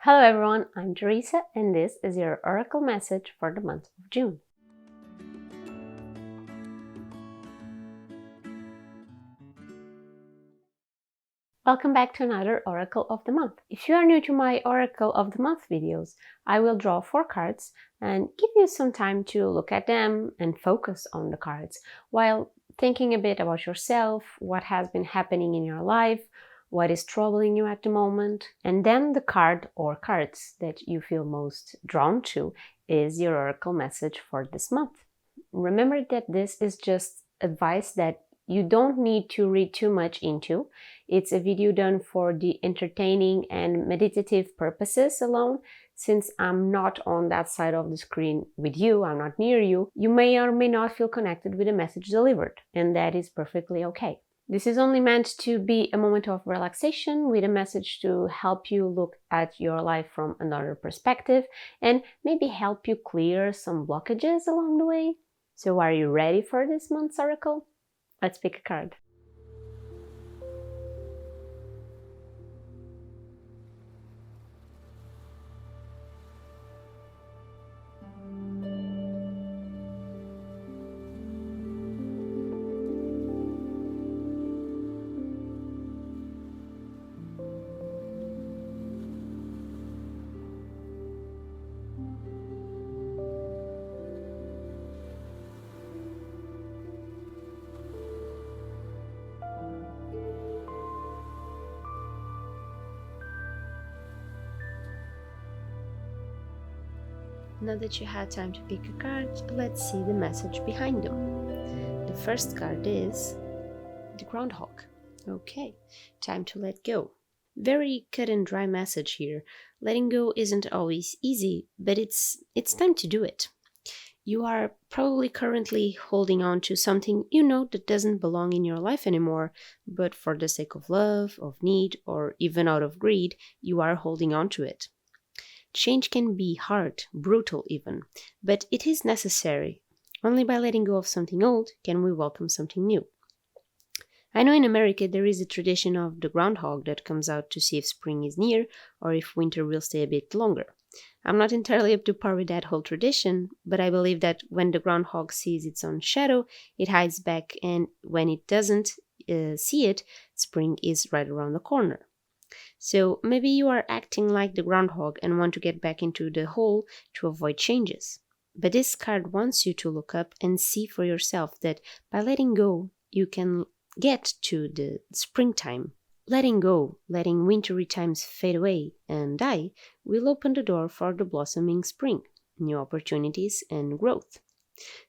Hello everyone, I'm Teresa and this is your Oracle message for the month of June. Welcome back to another Oracle of the Month. If you are new to my Oracle of the Month videos, I will draw 4 cards and give you some time to look at them and focus on the cards while thinking a bit about yourself, what has been happening in your life, what is troubling you at the moment, and then the card or cards that you feel most drawn to is your Oracle message for this month. Remember that this is just advice that you don't need to read too much into. It's a video done for the entertaining and meditative purposes alone. Since I'm not on that side of the screen with you, I'm not near you, you may or may not feel connected with the message delivered, and that is perfectly okay. This is only meant to be a moment of relaxation with a message to help you look at your life from another perspective and maybe help you clear some blockages along the way. So are you ready for this month's oracle? Let's pick a card. Now that you had time to pick a card, let's see the message behind them. The first card is the Groundhog. Okay, time to let go. Very cut and dry message here. Letting go isn't always easy, but it's time to do it. You are probably currently holding on to something you know that doesn't belong in your life anymore, but for the sake of love, of need, or even out of greed, you are holding on to it. Change can be hard, brutal even, but it is necessary. Only by letting go of something old can we welcome something new. I know in America there is a tradition of the groundhog that comes out to see if spring is near or if winter will stay a bit longer. I'm not entirely up to par with that whole tradition, but I believe that when the groundhog sees its own shadow, it hides back, and when it doesn't see it, spring is right around the corner. So maybe you are acting like the groundhog and want to get back into the hole to avoid changes. But this card wants you to look up and see for yourself that by letting go, you can get to the springtime. Letting go, letting wintry times fade away and die, will open the door for the blossoming spring, new opportunities and growth.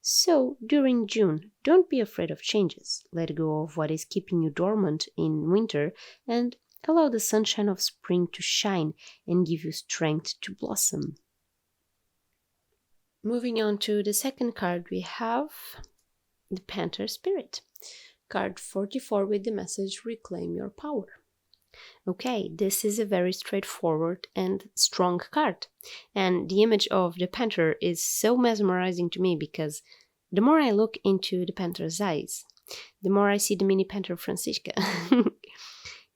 So during June, don't be afraid of changes. Let go of what is keeping you dormant in winter and allow the sunshine of spring to shine and give you strength to blossom. Moving on to the second card, we have the Panther Spirit. Card 44 with the message, Reclaim Your Power. Okay, this is a very straightforward and strong card. And the image of the panther is so mesmerizing to me because the more I look into the panther's eyes, the more I see the mini panther Francisca.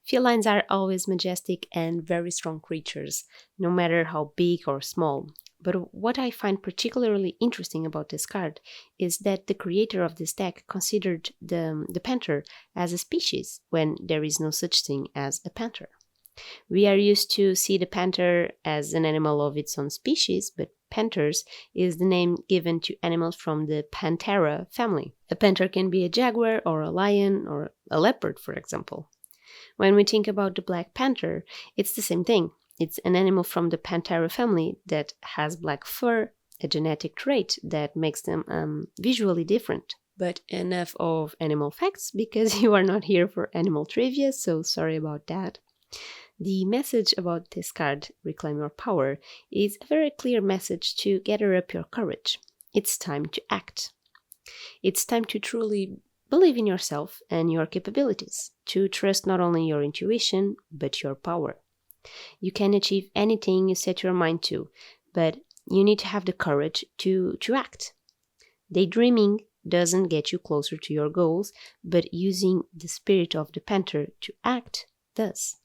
Felines are always majestic and very strong creatures, no matter how big or small. But what I find particularly interesting about this card is that the creator of this deck considered the panther as a species when there is no such thing as a panther. We are used to see the panther as an animal of its own species, but panthers is the name given to animals from the Panthera family. A panther can be a jaguar or a lion or a leopard, for example. When we think about the Black Panther, it's the same thing. It's an animal from the Panthera family that has black fur, a genetic trait that makes them visually different. But enough of animal facts, because you are not here for animal trivia, so sorry about that. The message about this card, Reclaim Your Power, is a very clear message to gather up your courage. It's time to act. It's time to truly believe in yourself and your capabilities, to trust not only your intuition, but your power. You can achieve anything you set your mind to, but you need to have the courage to act. Daydreaming doesn't get you closer to your goals, but using the spirit of the panther to act does.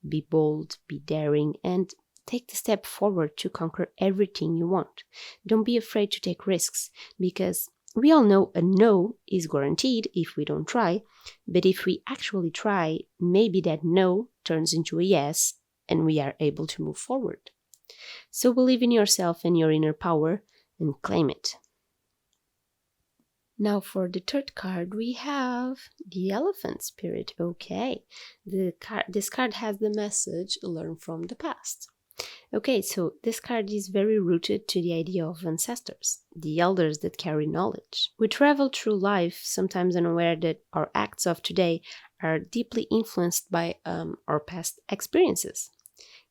Be bold, be daring, and take the step forward to conquer everything you want. Don't be afraid to take risks, because we all know a no is guaranteed if we don't try, but if we actually try, maybe that no turns into a yes and we are able to move forward. So believe in yourself and your inner power and claim it. Now for the third card, we have the Elephant Spirit. Okay, this card has the message, learn from the past. Okay, so this card is very rooted to the idea of ancestors, the elders that carry knowledge. We travel through life, sometimes unaware that our acts of today are deeply influenced by our past experiences.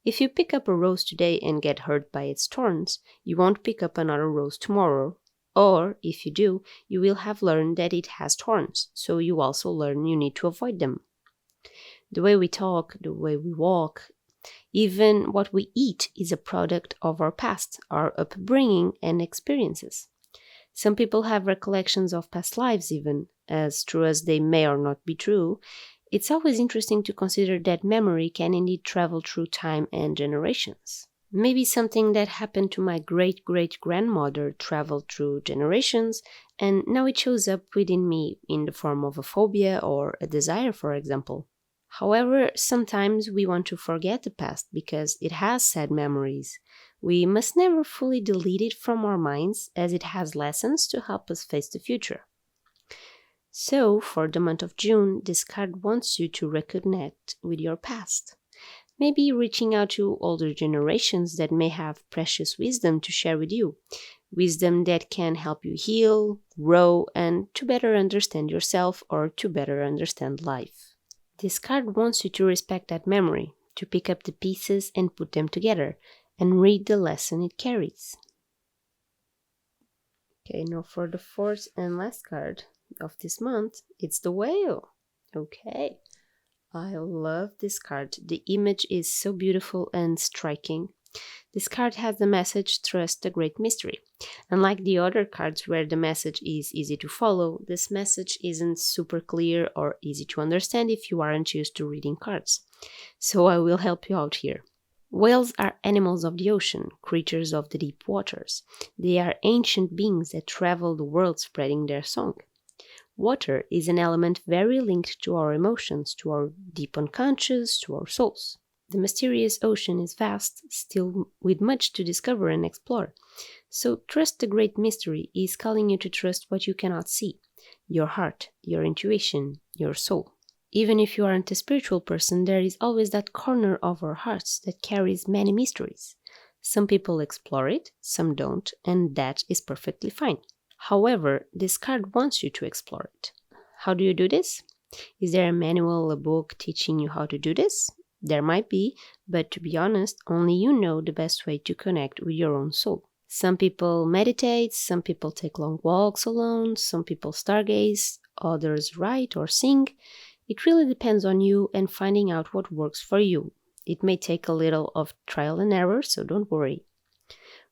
If you pick up a rose today and get hurt by its thorns, you won't pick up another rose tomorrow. Or, if you do, you will have learned that it has thorns, so you also learn you need to avoid them. The way we talk, the way we walk, even what we eat is a product of our past, our upbringing and experiences. Some people have recollections of past lives even, as true as they may or not be true. It's always interesting to consider that memory can indeed travel through time and generations. Maybe something that happened to my great-great-grandmother traveled through generations, and now it shows up within me in the form of a phobia or a desire, for example. However, sometimes we want to forget the past because it has sad memories. We must never fully delete it from our minds, as it has lessons to help us face the future. So, for the month of June, this card wants you to reconnect with your past. Maybe reaching out to older generations that may have precious wisdom to share with you. Wisdom that can help you heal, grow, and to better understand yourself or to better understand life. This card wants you to respect that memory, to pick up the pieces and put them together, and read the lesson it carries. Okay, now for the fourth and last card of this month, it's the Whale. Okay, I love this card. The image is so beautiful and striking. This card has the message, trust the great mystery. Unlike the other cards where the message is easy to follow, this message isn't super clear or easy to understand if you aren't used to reading cards. So I will help you out here. Whales are animals of the ocean, creatures of the deep waters. They are ancient beings that travel the world spreading their song. Water is an element very linked to our emotions, to our deep unconscious, to our souls. The mysterious ocean is vast, still with much to discover and explore. So trust the great mystery is calling you to trust what you cannot see, your heart, your intuition, your soul. Even if you aren't a spiritual person, there is always that corner of our hearts that carries many mysteries. Some people explore it, some don't, and that is perfectly fine. However, this card wants you to explore it. How do you do this? Is there a manual, a book teaching you how to do this? There might be, but to be honest, only you know the best way to connect with your own soul. Some people meditate, some people take long walks alone, some people stargaze, others write or sing. It really depends on you and finding out what works for you. It may take a little of trial and error, so don't worry.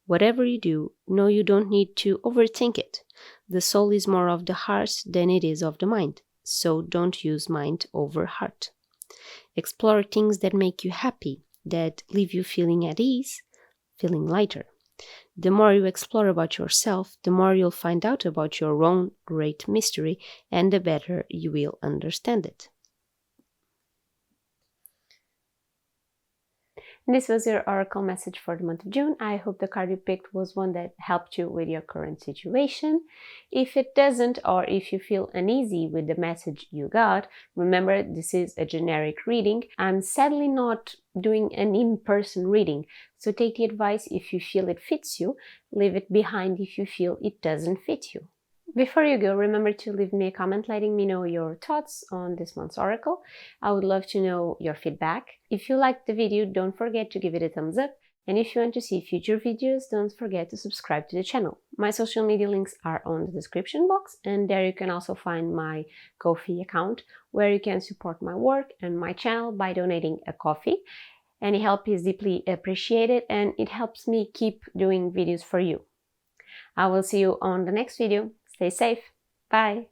Whatever you do, know you don't need to overthink it. The soul is more of the heart than it is of the mind, so don't use mind over heart. Explore things that make you happy, that leave you feeling at ease, feeling lighter. The more you explore about yourself, the more you'll find out about your own great mystery, and the better you will understand it. This was your oracle message for the month of June. I hope the card you picked was one that helped you with your current situation. If it doesn't, or if you feel uneasy with the message you got, remember this is a generic reading. I'm sadly not doing an in-person reading, so take the advice if you feel it fits you. Leave it behind if you feel it doesn't fit you. Before you go, remember to leave me a comment letting me know your thoughts on this month's oracle. I would love to know your feedback. If you liked the video, don't forget to give it a thumbs up. And if you want to see future videos, don't forget to subscribe to the channel. My social media links are on the description box, and there you can also find my Ko-fi account, where you can support my work and my channel by donating a coffee. Any help is deeply appreciated, and it helps me keep doing videos for you. I will see you on the next video. Stay safe. Bye.